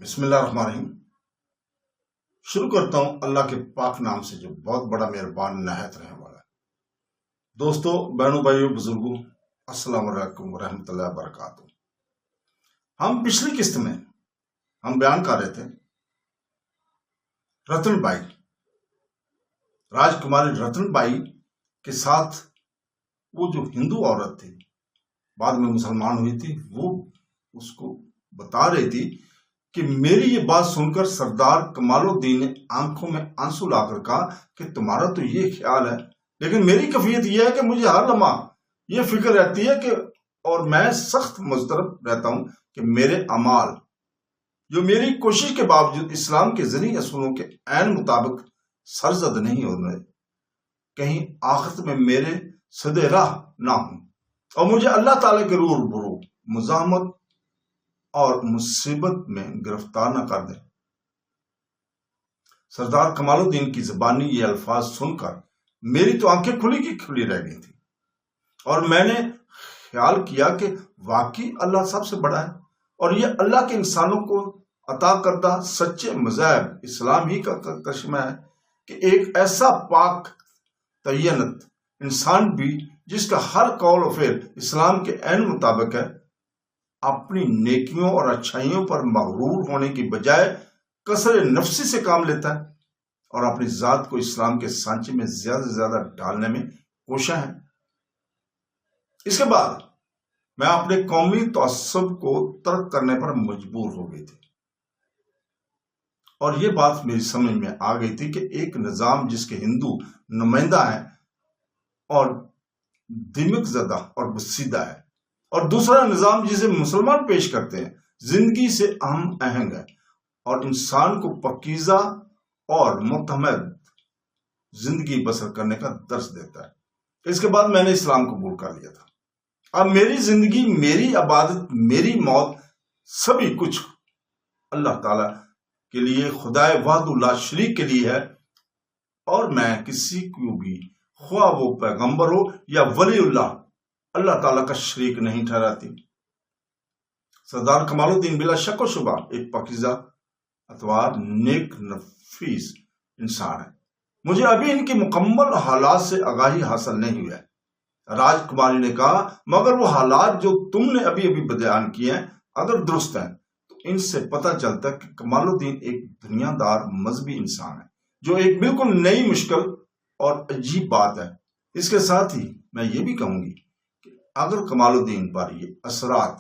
بسم اللہ الرحمن الرحیم۔ شروع کرتا ہوں اللہ کے پاک نام سے جو بہت بڑا مہربان نہایت رحم والا ہے۔ دوستو، بہنوں، بھائیوں، بزرگوں، السلام علیکم ورحمۃ اللہ وبرکاتہ۔ ہم پچھلی قسط میں ہم بیان کر رہے تھے رتن بائی، راجکماری رتن بائی کے ساتھ وہ جو ہندو عورت تھی، بعد میں مسلمان ہوئی تھی، وہ اس کو بتا رہی تھی کہ میری یہ بات سن کر سردار کمال الدین نے آنکھوں میں آنسو لا کر کہا کہ تمہارا تو یہ خیال ہے، لیکن میری کیفیت یہ ہے کہ مجھے ہر لمحہ یہ فکر رہتی ہے کہ اور میں سخت مضطرب رہتا ہوں کہ میرے اعمال جو میری کوشش کے باوجود اسلام کے ذریعے اصولوں کے عین مطابق سرزد نہیں ہو رہے، کہیں آخرت میں میرے سدے راہ نہ ہوں اور مجھے اللہ تعالیٰ کے روبرو مزاحمت اور مصیبت میں گرفتار نہ کر دیں۔ سردار کمال الدین کی زبانی یہ الفاظ سن کر میری تو آنکھیں کھلی کی کھلی رہ گئی تھی اور میں نے خیال کیا کہ واقعی اللہ سب سے بڑا ہے اور یہ اللہ کے انسانوں کو عطا کردہ سچے مذہب اسلام ہی کا کرشمہ ہے کہ ایک ایسا پاک طینت انسان بھی جس کا ہر قول و فعل اسلام کے عین مطابق ہے، اپنی نیکیوں اور اچھائیوں پر مغرور ہونے کی بجائے کثر نفسی سے کام لیتا ہے اور اپنی ذات کو اسلام کے سانچے میں زیادہ سے زیادہ ڈالنے میں کوشاں ہے۔ اس کے بعد میں اپنے قومی تعصب کو ترک کرنے پر مجبور ہو گئی تھی اور یہ بات میری سمجھ میں آ گئی تھی کہ ایک نظام جس کے ہندو نمائندہ ہیں اور دمک زدہ اور بسیدہ ہے، اور دوسرا نظام جسے مسلمان پیش کرتے ہیں، زندگی سے اہم آہنگ ہے اور انسان کو پاکیزہ اور متحمد زندگی بسر کرنے کا درس دیتا ہے۔ اس کے بعد میں نے اسلام قبول کر لیا تھا۔ اب میری زندگی، میری عبادت، میری موت، سبھی کچھ اللہ تعالی کے لیے، خدائے وحدہ لا شریک کے لیے ہے اور میں کسی کو بھی، خواہ وہ پیغمبر ہو یا ولی اللہ تعالیٰ کا شریک نہیں ٹھہراتی۔ سردار کمال الدین بلا شک و شبہ ایک پاکیزہ، اتوار، نیک نفیس انسان ہے۔ مجھے ابھی ان کی مکمل حالات سے آگاہی حاصل نہیں ہوئی ہے۔ راجکماری نے کہا، مگر وہ حالات جو تم نے ابھی بیان کیے ہیں اگر درست ہیں تو ان سے پتہ چلتا ہے کہ کمال الدین ایک دنیا دار مذہبی انسان ہے، جو ایک بالکل نئی، مشکل اور عجیب بات ہے۔ اس کے ساتھ ہی میں یہ بھی کہوں گی کہ اگر کمال الدین پر یہ اثرات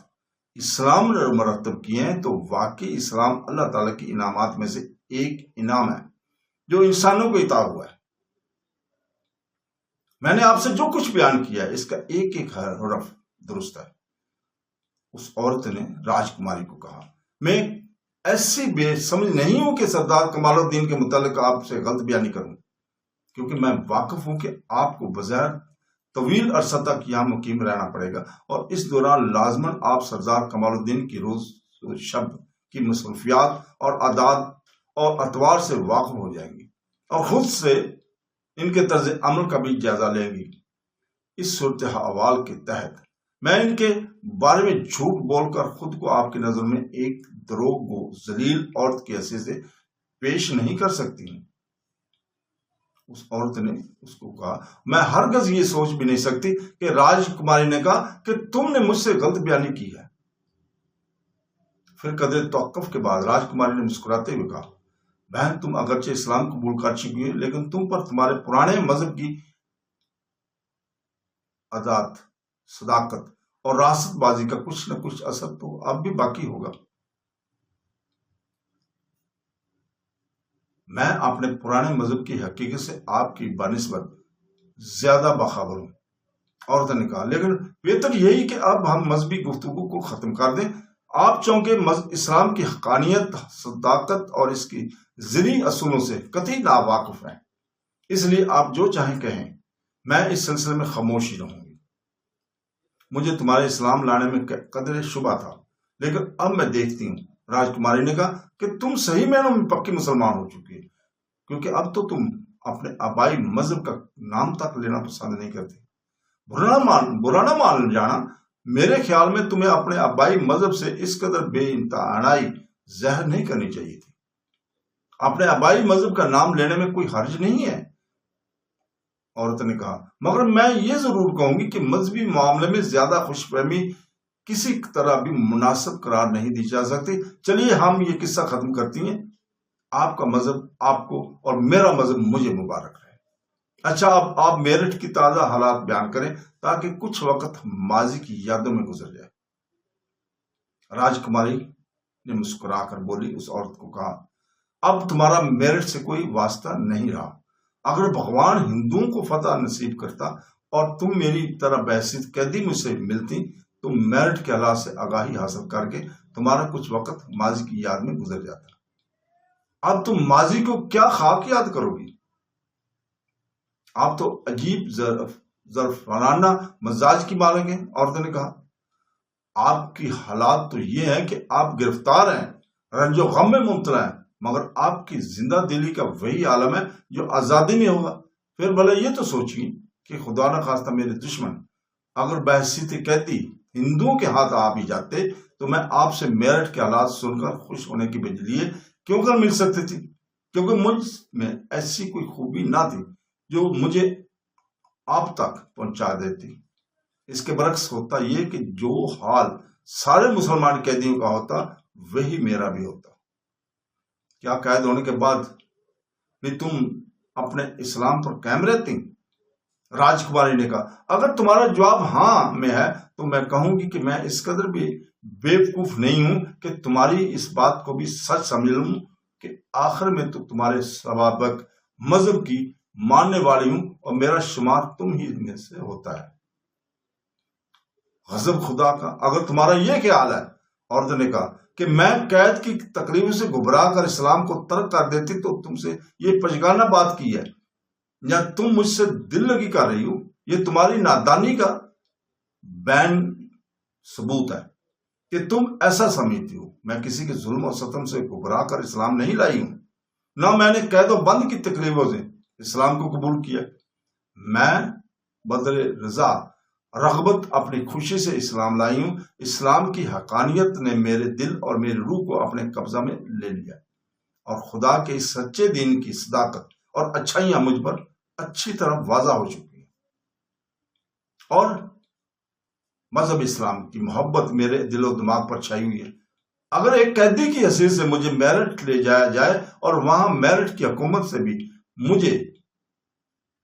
اسلام نے مرتب کیے ہیں تو واقعی اسلام اللہ تعالیٰ کی انعامات میں سے ایک انعام ہے جو انسانوں کو عطا ہوا ہے۔ میں نے آپ سے جو کچھ بیان کیا ہے اس کا ایک ایک حرف درست ہے۔ اس عورت نے راجکماری کو کہا، میں ایسی بے سمجھ نہیں ہوں کہ سردار کمال الدین کے متعلق آپ سے غلط بیانی کروں، کیونکہ میں واقف ہوں کہ آپ کو بظاہر طویل عرصہ تک یہاں مقیم رہنا پڑے گا اور اس دوران لازماً آپ سردار کمال الدین کی روز شب کی مصروفیات اور عادات اور اطوار سے واقف ہو جائیں گی اور خود سے ان کے طرز عمل کا بھی جائزہ لیں گی۔ اس صورتحال کے تحت میں ان کے بارے میں جھوٹ بول کر خود کو آپ کی نظر میں ایک دروغ و ذلیل عورت کی حیثیت سے پیش نہیں کر سکتی ہوں۔ اس عورت نے اس کو کہا، میں ہرگز یہ سوچ بھی نہیں سکتی کہ راجکماری نے کہا کہ تم نے مجھ سے غلط بیانی کی ہے۔ پھر قدر توقف کے بعد راجکماری نے مسکراتے ہوئے کہا، بہن، تم اگرچہ اسلام قبول کر چکی ہو لیکن تم پر تمہارے پرانے مذہب کی عادات، صداقت اور راست بازی کا کچھ نہ کچھ اثر تو اب بھی باقی ہوگا۔ میں اپنے پرانے مذہب کی حقیقت سے آپ کی بنسبت زیادہ باخبر ہوں۔ عورت نے کہا، لیکن بہتر یہی کہ اب ہم مذہبی گفتگو کو ختم کر دیں۔ آپ چونکہ اسلام کی حقانیت، صداقت اور اس کی ذری اصولوں سے قطعی ناواقف ہیں، اس لیے آپ جو چاہیں کہیں، میں اس سلسلے میں خاموش ہی رہوں گی۔ مجھے تمہارے اسلام لانے میں قدر شبہ تھا، لیکن اب میں دیکھتی ہوں، راجکماری نے کہا، کہ تم صحیح معنوں میں پکی مسلمان ہو چکی ہے، کیونکہ اب تو تم اپنے آبائی مذہب کا نام تک لینا پسند نہیں کرتے۔ برا نہ مان جانا، میرے خیال میں تمہیں اپنے آبائی مذہب سے اس قدر بے انتہائی زہر نہیں کرنی چاہیے تھی. اپنے آبائی مذہب کا نام لینے میں کوئی حرج نہیں ہے. عورت نے کہا مگر میں یہ ضرور کہوں گی کہ مذہبی معاملے میں زیادہ خوش فہمی کسی طرح بھی مناسب قرار نہیں دی جا سکتی. چلیے ہم یہ قصہ ختم کرتی ہیں. آپ کا مذہب آپ کو اور میرا مذہب مجھے مبارک رہے. اچھا اب آپ میرٹھ کی تازہ حالات بیان کریں تاکہ کچھ وقت ماضی کی یادوں میں گزر جائے. راجکماری نے مسکرا کر بولی. اس عورت کو کہا اب تمہارا میرٹھ سے کوئی واسطہ نہیں رہا. اگر بھگوان ہندوؤں کو فتح نصیب کرتا اور تم میری طرح بحثیت قیدی مجھ سے ملتی تو میرٹھ کے حالات سے آگاہی حاصل کر کے تمہارا کچھ وقت ماضی کی یاد میں گزر جاتا. اب تم ماضی کو کیا خاک یاد کرو گی؟ آپ تو عجیب ظرفانہ مزاج کی مالک ہیں. عورت نے کہا آپ کی حالات تو یہ ہیں کہ آپ گرفتار ہیں، رنج و غم میں مبتلا ہیں، مگر آپ کی زندہ دلی کا وہی عالم ہے جو آزادی میں ہوگا. پھر بھلے یہ تو سوچیے کہ خدا نہ خواستہ میرے دشمن اگر بحثیت قیدی ہندوؤں کے ہاتھ آ بھی جاتے تو میں آپ سے میرٹھ کے حالات سن کر خوش ہونے کی بجلیے کیوں کر مل سکتی تھی، کیونکہ مجھ میں ایسی کوئی خوبی نہ تھی جو مجھے آپ تک پہنچا دیتی. اس کے برعکس ہوتا یہ کہ جو حال سارے مسلمان قیدیوں کا ہوتا وہی میرا بھی ہوتا. کیا قید ہونے کے بعد بھی تم اپنے اسلام پر قائم رہتی؟ راجکماری نے کہا اگر تمہارا جواب ہاں میں ہے تو میں کہوں گی کہ میں اس قدر بھی بیوقوف نہیں ہوں کہ تمہاری اس بات کو بھی سچ سمجھ لوں کہ آخر میں تو تمہارے سوابق مذہب کی ماننے والی ہوں اور میرا شمار تم ہی میں سے ہوتا ہے. غضب خدا کا اگر تمہارا یہ خیال ہے، عورت نے کہا، کہ میں قید کی تکلیفوں سے گھبرا کر اسلام کو ترک کر دیتی تو تم سے یہ پچگانہ بات کی ہے یا تم مجھ سے دل لگی کر رہی ہو. یہ تمہاری نادانی کا بین ثبوت ہے کہ تم ایسا سمجھتی ہو. میں کسی کے ظلم و ستم سے گھبرا کر اسلام نہیں لائی ہوں، نہ میں نے قید و بند کی تکلیفوں سے اسلام کو قبول کیا. میں بدر رضا رغبت اپنی خوشی سے اسلام لائی ہوں. اسلام کی حقانیت نے میرے دل اور میری روح کو اپنے قبضہ میں لے لیا اور خدا کے اس سچے دین کی صداقت اور اچھائیاں مجھ پر اچھی طرح واضح ہو چکی ہیں اور مذہب اسلام کی محبت میرے دل و دماغ پر چھائی ہوئی ہے. اگر ایک قیدی کی حیثیت سے مجھے میرٹھ لے جایا جائے اور وہاں میرٹھ کی حکومت سے بھی مجھے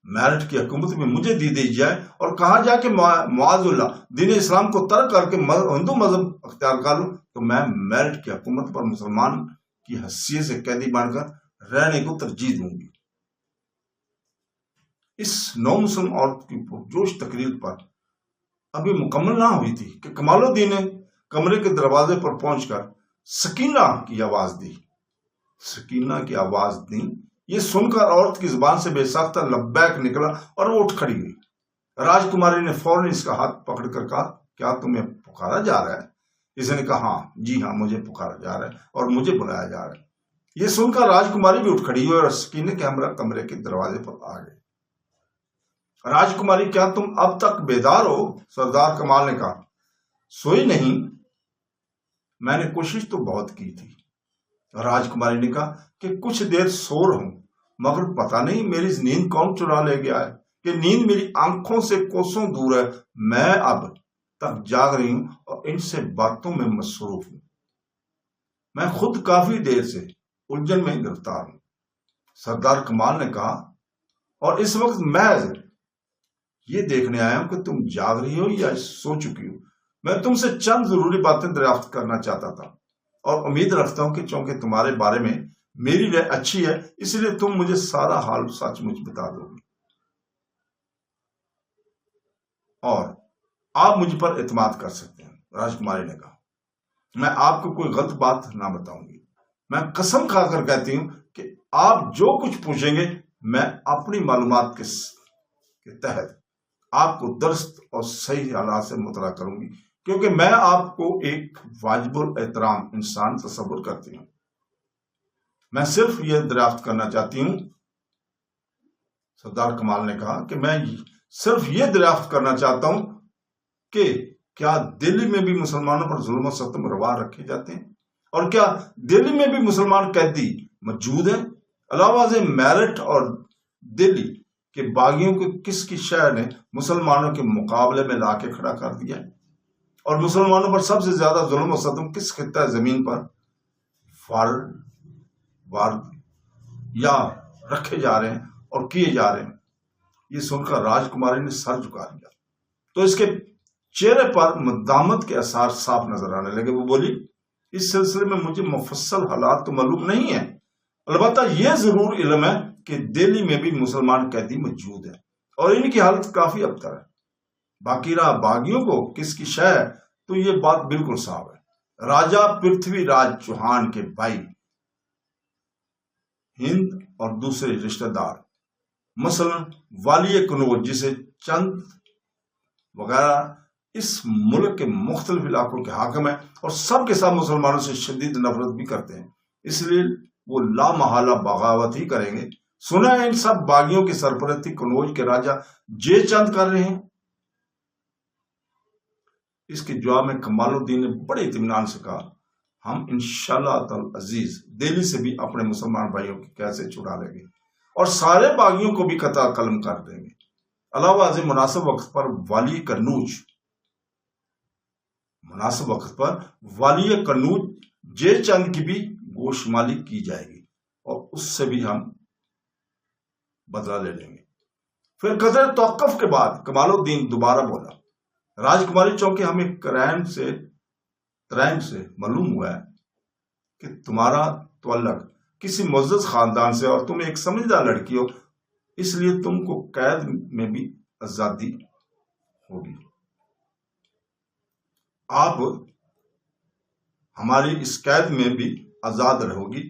دی جائے اور کہا جائے کہ معاذ اللہ دین اسلام کو ترک کر کے ہندو مذہب اختیار کر لوں تو میں میرٹھ کی حکومت پر مسلمان کی حیثیت سے قیدی بن کر رہنے کو ترجیح دوں گی. اس نو مسلم عورت کی پرجوش تقریر پر ابھی مکمل نہ ہوئی تھی کہ کمال الدین نے کمرے کے دروازے پر پہنچ کر سکینہ کی آواز دی. یہ سن کر عورت کی زبان سے بے ساختہ لبیک نکلا اور وہ اٹھ کھڑی ہوئی. راجکماری نے فوراً اس کا ہاتھ پکڑ کر کہا کیا تمہیں پکارا جا رہا ہے؟ اس نے کہا جی ہاں مجھے پکارا جا رہا ہے اور مجھے بلایا جا رہا ہے. یہ سن کر راجکماری بھی اٹھ کھڑی ہوئی اور سکینہ کمرے کے دروازے پر آ گئی. راجکماری کیا تم اب تک بیدار ہو؟ سردار کمال نے کہا سوئی نہیں، میں نے کوشش تو بہت کی تھی. راجکماری نے کہا کہ کچھ دیر سو رہوں مگر پتہ نہیں میری نیند کون چرا لے گیا ہے کہ نیند میری آنکھوں سے کوسوں دور ہے. میں اب تک جاگ رہی ہوں اور ان سے باتوں میں مصروف ہوں. میں خود کافی دیر سے الجھن میں گرفتار ہوں. سردار کمال نے کہا اور اس وقت محض یہ دیکھنے آیا ہوں کہ تم جاگ رہی ہو یا سو چکی ہو. میں تم سے چند ضروری باتیں دریافت کرنا چاہتا تھا اور امید رکھتا ہوں کہ چونکہ تمہارے بارے میں میری رائے اچھی ہے اس لیے تم مجھے سارا حال سچ مچ بتا دو گی اور آپ مجھ پر اعتماد کر سکتے ہیں. راجکماری نے کہا میں آپ کو کوئی غلط بات نہ بتاؤں گی. میں قسم کھا کر کہتی ہوں کہ آپ جو کچھ پوچھیں گے میں اپنی معلومات کے تحت آپ کو درست اور صحیح حالات سے مطلع کروں گی کیونکہ میں آپ کو ایک واجب الاحترام انسان تصور کرتی ہوں. میں صرف یہ دریافت کرنا چاہتی ہوں، سردار کمال نے کہا کہ میں صرف یہ دریافت کرنا چاہتا ہوں کہ کیا دلی میں بھی مسلمانوں پر ظلم و ستم روا رکھے جاتے ہیں؟ اور کیا دہلی میں بھی مسلمان قیدی موجود ہیں؟ علاوہ سے میرٹھ اور دہلی کے باغیوں کو کس کی شہر نے مسلمانوں کے مقابلے میں لا کے کھڑا کر دیا ہے؟ اور مسلمانوں پر سب سے زیادہ ظلم و ستم کس خطہ زمین پر وار یا رکھے جا رہے ہیں اور کیے جا رہے ہیں؟ یہ سن کر راج کماری نے سر جھکا دیا تو اس کے چہرے پر مدامت کے اثار صاف نظر آنے لگے۔ وہ بولی، اس سلسلے میں مجھے مفصل حالات تو معلوم نہیں ہے، البتہ یہ ضرور علم ہے کہ دہلی میں بھی مسلمان قیدی موجود ہیں اور ان کی حالت کافی ابتر ہے۔ باقی رہا باغیوں کو کس کی شے ہے تو یہ بات بالکل صاف ہے۔ راجہ پرتھوی راج چوہان کے بھائی ہند اور دوسرے رشتہ دار، مثلا والی کنوج جسے چند وغیرہ اس ملک کے مختلف علاقوں کے حاکم ہیں اور سب کے ساتھ مسلمانوں سے شدید نفرت بھی کرتے ہیں، اس لیے وہ لامحالہ بغاوت ہی کریں گے۔ سنا ہے ان سب باغیوں کی سرپرستی کنوج کے راجہ جے چند کر رہے ہیں۔ اس کے جواب میں کمال الدین نے بڑے اطمینان سے کہا، ہم انشاءاللہ تعالی عزیز دہلی سے بھی اپنے مسلمان بھائیوں کی کیسے چھڑا لیں گے اور سارے باغیوں کو بھی قطع قلم کر دیں گے۔ علاوہ ازیں مناسب وقت پر والی کنوج جے چند کی بھی گوشمالی کی جائے گی اور اس سے بھی ہم بدلہ لے لیں گے۔ پھر قدر توقف کے بعد کمال الدین دوبارہ بولا، راجکماری چونکہ ہمیں ترائم سے معلوم ہوا ہے کہ تمہارا تعلق کسی معزز خاندان سے اور تم ایک سمجھدار لڑکی ہو، اس لیے تم کو قید میں بھی آزادی ہوگی۔ آپ ہماری اس قید میں بھی آزاد رہو گی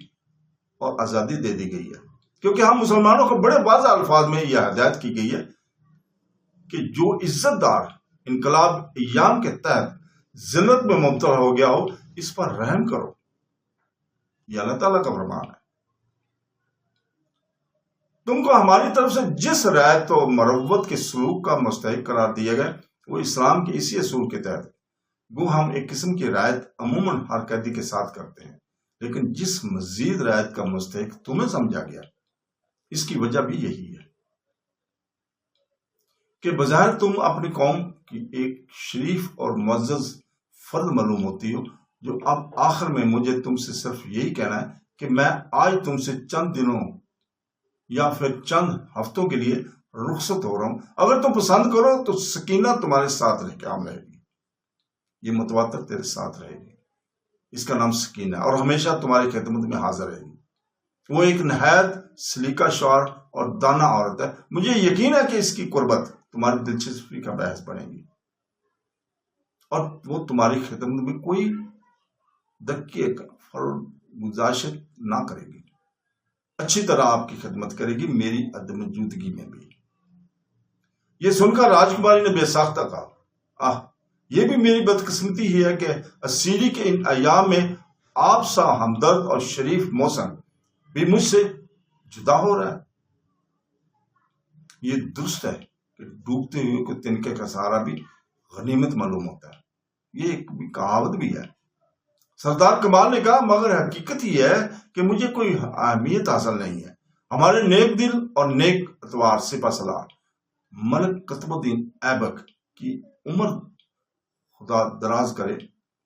اور آزادی دے دی گئی ہے، کیونکہ ہم مسلمانوں کو بڑے واضح الفاظ میں یہ ہدایت کی گئی ہے کہ جو عزت دار انقلاب ایام کے تحت ذلت میں مبتلا ہو گیا ہو اس پر رحم کرو۔ یہ اللہ تعالیٰ کا فرمان ہے۔ تم کو ہماری طرف سے جس رعایت و مروت کے سلوک کا مستحق قرار دیا گیا وہ اسلام کے اسی اصول کے تحت، گو ہم ایک قسم کی رعایت عموماً ہر قیدی کے ساتھ کرتے ہیں، لیکن جس مزید رعایت کا مستحق تمہیں سمجھا گیا اس کی وجہ بھی یہی ہے کہ بظاہر تم اپنی قوم کی ایک شریف اور معزز فرد معلوم ہوتی ہو، جو اب آخر میں مجھے تم سے صرف یہی کہنا ہے کہ میں آج تم سے چند دنوں یا پھر چند ہفتوں کے لیے رخصت ہو رہا ہوں۔ اگر تم پسند کرو تو سکینہ تمہارے ساتھ رہ کے عام رہے گی، یہ متواتر تیرے ساتھ رہے گی، اس کا نام سکینہ ہے اور ہمیشہ تمہاری خدمت میں حاضر رہے گی۔ وہ ایک نہایت سلیقہ شعور اور دانا عورت ہے، مجھے یقین ہے کہ اس کی قربت تمہاری دلچسپی کا باعث بنے گی اور وہ تمہاری خدمت میں کوئی دقیقے کا گزاشت نہ کرے گی، اچھی طرح آپ کی خدمت کرے گی، میری عدم موجودگی میں بھی۔ یہ سن کر راجکماری نے بے ساختہ کہا، یہ بھی میری بدقسمتی ہی ہے کہ اسیری کے ان ایام میں آپ سا ہمدرد اور شریف محسن بھی مجھ سے جدا ہو رہا ہے۔ یہ درست ہے کہ ڈوبتے ہوئے کو تنکے کا سہارا بھی غنیمت معلوم ہوتا ہے، یہ ایک کہاوت بھی ہے۔ سردار کمال نے کہا، مگر حقیقت یہ ہے کہ مجھے کوئی اہمیت حاصل نہیں ہے۔ ہمارے نیک دل اور نیک اتوار سپہ سالار ملک قطب الدین ایبک کی عمر خدا دراز کرے،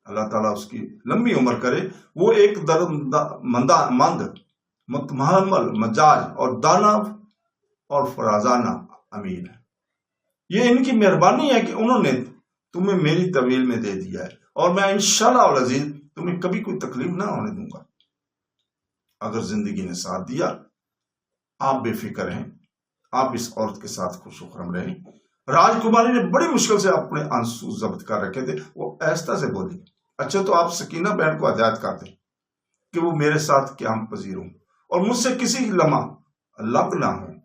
اللہ تعالیٰ اس کی لمبی عمر کرے، وہ ایک مند متحمل مزاج اور دانا اور فرازانہ امیر ہے۔ یہ ان کی مہربانی ہے کہ انہوں نے تمہیں میری طویل میں دے دیا ہے اور میں انشاءاللہ العزیز تمہیں کبھی کوئی تکلیف نہ ہونے دوں گا۔ اگر زندگی نے ساتھ دیا، آپ بے فکر ہیں، آپ اس عورت کے ساتھ خوش و خرم رہیں۔ راجکماری نے بڑی مشکل سے اپنے آنسو ضبط کر رکھے تھے، وہ آہستہ سے بولی، اچھا تو آپ سکینہ بہن کو ہدایت کر دیں کہ وہ میرے ساتھ قیام پذیر ہوں اور مجھ سے کسی لمحہ الگ نہ ہوں،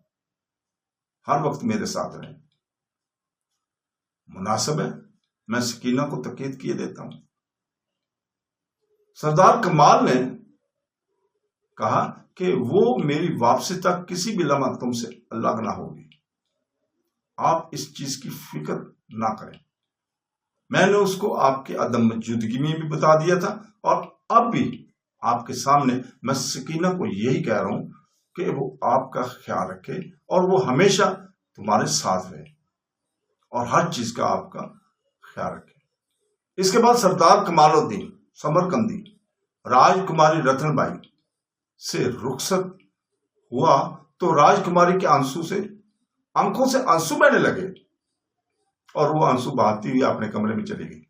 ہر وقت میرے ساتھ رہیں۔ مناسب ہے، میں سکینہ کو تاکید کیے دیتا ہوں۔ سردار کمال نے کہا کہ وہ میری واپسی تک کسی بھی لمحہ تم سے الگ نہ ہوگی، آپ اس چیز کی فکر نہ کریں۔ میں نے اس کو آپ کے عدم موجودگی میں بھی بتا دیا تھا اور اب بھی آپ کے سامنے میں سکینہ کو یہی کہہ رہا ہوں کہ وہ آپ کا خیال رکھے اور وہ ہمیشہ تمہارے ساتھ رہے اور ہر چیز کا آپ کا خیال رکھے۔ اس کے بعد سردار کمال الدین سمرقندی راج کماری رتن بائی سے رخصت ہوا تو راج کماری کے آنکھوں سے آنسو بہنے لگے اور وہ آنسو بہاتی ہوئی اپنے کمرے میں چلی گئی۔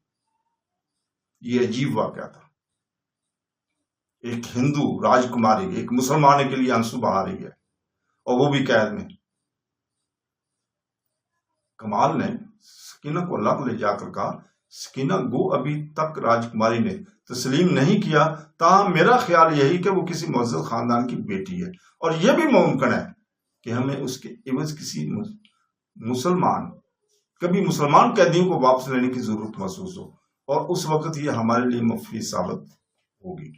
یہ عجیب واقعہ تھا، ایک ہندو راج کماری ایک مسلمان کے لیے آنسو بہا رہی ہے اور وہ بھی قید میں۔ کمال نے سکینہ کو لب لے جا کر کہا، سکینہ گو ابھی تک راجکماری نے تسلیم نہیں کیا، تاہم میرا خیال یہی کہ وہ کسی معزز خاندان کی بیٹی ہے اور یہ بھی ممکن ہے کہ ہمیں اس کے عوض کسی مسلمان قیدیوں کو واپس لینے کی ضرورت محسوس ہو اور اس وقت یہ ہمارے لیے مفید ثابت ہوگی۔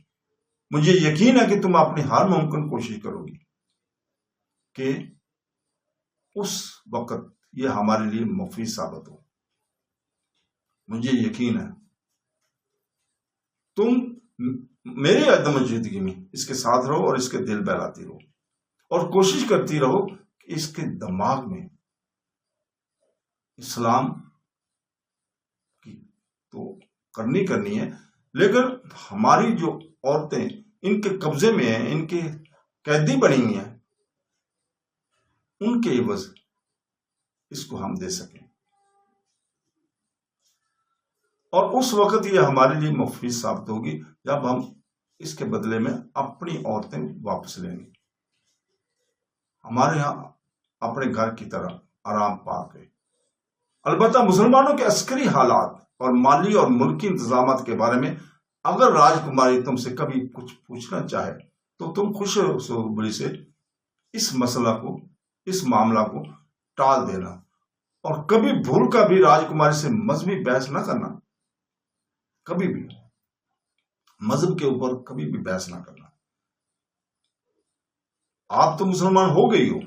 مجھے یقین ہے کہ تم اپنی ہر ممکن کوشش کرو گی کہ اس وقت یہ ہمارے لیے مفید ثابت ہو۔ مجھے یقین ہے تم میری عدم موجودگی میں اس کے ساتھ رہو اور اس کے دل بہلاتی رہو اور کوشش کرتی رہو کہ اس کے دماغ میں اسلام کی تو کرنی ہے، لیکن ہماری جو عورتیں ان کے قبضے میں ہیں، ان کے قیدی بنی ہوئی ہیں، ان کے عوض اس کو ہم دے سکیں اور اس وقت یہ ہمارے لیے مفید ثابت ہوگی جب ہم اس کے بدلے میں اپنی عورتیں واپس لیں گے، ہمارے ہاں اپنے گھر کی طرح آرام پا گئے۔ البتہ مسلمانوں کے عسکری حالات اور مالی اور ملکی انتظامات کے بارے میں اگر راجکماری تم سے کبھی کچھ پوچھنا چاہے تو تم خوش صورتی سے اس معاملہ کو ٹال دینا اور کبھی بھول کر بھی راجکماری سے مذہبی بحث نہ کرنا، کبھی بھی مذہب کے اوپر کبھی بھی بحث نہ کرنا۔ آپ تو مسلمان ہو گئی ہو،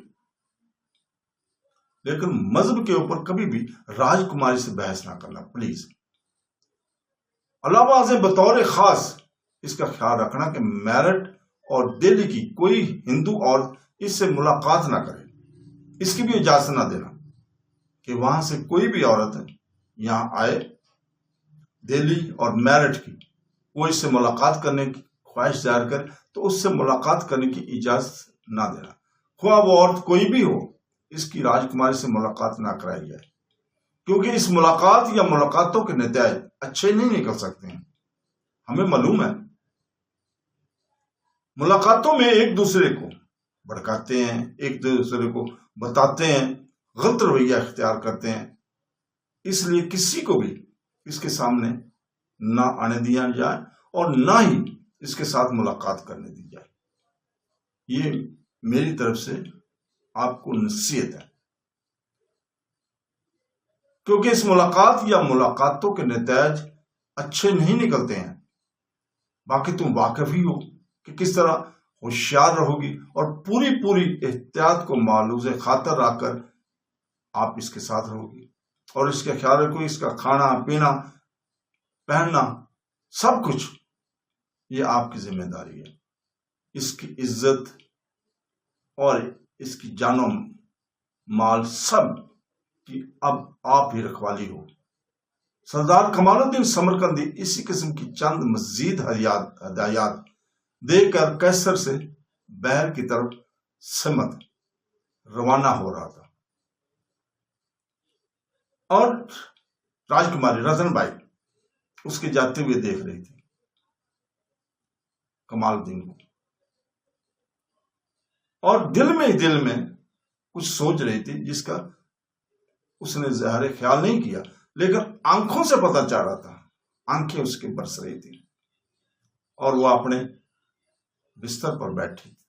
لیکن مذہب کے اوپر کبھی بھی راجکماری سے بحث نہ کرنا پلیز۔ علاوہ ازیں بطور خاص اس کا خیال رکھنا کہ میرٹھ اور دہلی کی کوئی ہندو عورت اس سے ملاقات نہ کرے، اس کی بھی اجازت نہ دینا کہ وہاں سے کوئی بھی عورت یہاں آئے دہلی اور میرٹھ کی، وہ اس سے ملاقات کرنے کی خواہش ظاہر کرے تو اس سے ملاقات کرنے کی اجازت نہ دینا، خواہ وہ عورت کوئی بھی ہو، اس کی راجکماری سے ملاقات نہ کرائی جائے، کیونکہ اس ملاقات یا ملاقاتوں کے نتائج اچھے نہیں نکل سکتے ہیں۔ ہمیں معلوم ہے ملاقاتوں میں ایک دوسرے کو بھڑکاتے ہیں، ایک دوسرے کو بتاتے ہیں، غلط رویہ اختیار کرتے ہیں، اس لیے کسی کو بھی اس کے سامنے نہ آنے دیا جائے اور نہ ہی اس کے ساتھ ملاقات کرنے دی جائے۔ یہ میری طرف سے آپ کو نصیحت ہے، کیونکہ اس ملاقات یا ملاقاتوں کے نتائج اچھے نہیں نکلتے ہیں۔ باقی تم واقف ہی ہو کہ کس طرح ہوشیار رہو گی اور پوری احتیاط کو معلوز خاطر رکھ کر آپ اس کے ساتھ رہو گی اور اس کا خیال رکھو، اس کا کھانا پینا پہننا سب کچھ یہ آپ کی ذمہ داری ہے۔ اس کی عزت اور اس کی جان و مال سب کی اب آپ ہی رکھوالی ہو۔ سردار کمال الدین سمرقندی اسی قسم کی چند مزید ہدایات دے کر کیسر سے بحر کی طرف سمت روانہ ہو رہا تھا اور راجکماری رتن بائی اس کے جاتے ہوئے دیکھ رہی تھی کمال الدین کو، اور دل میں کچھ سوچ رہی تھی جس کا اس نے ظاہر خیال نہیں کیا، لیکن آنکھوں سے پتہ چل رہا تھا، آنکھیں اس کے برس رہی تھی اور وہ اپنے بستر پر بیٹھی تھی،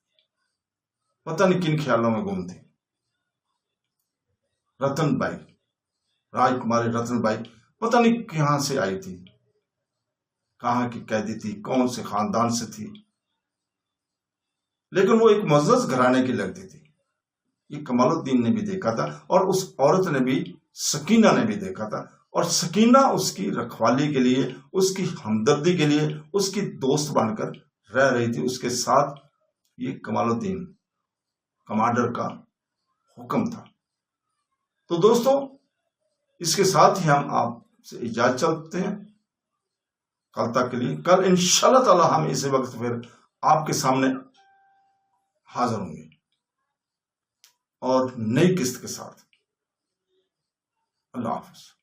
پتہ نہیں کن خیالوں میں گم تھی۔ رتن بائی راجکماری رتن بائی پتہ نہیں کہاں سے آئی تھی، کہاں کی قیدی تھی، کون سے خاندان سے تھی، لیکن وہ ایک معزز گھرانے کی لگتی تھی۔ یہ کمال الدین نے بھی دیکھا تھا اور اس عورت نے بھی، سکینہ نے بھی دیکھا تھا اور سکینہ اس کی رکھوالی کے لیے، اس کی ہمدردی کے لیے، اس کی دوست بن کر رہ رہی تھی اس کے ساتھ۔ یہ کمال الدین کمانڈر کا حکم تھا۔ تو دوستو، اس کے ساتھ ہی ہم آپ سے اجازت چلتے ہیں کل تک کے لیے۔ کل انشاءاللہ تعالی ہم اسی وقت پھر آپ کے سامنے حاضر ہوں گے اور نئی قسط کے ساتھ۔ اللہ حافظ۔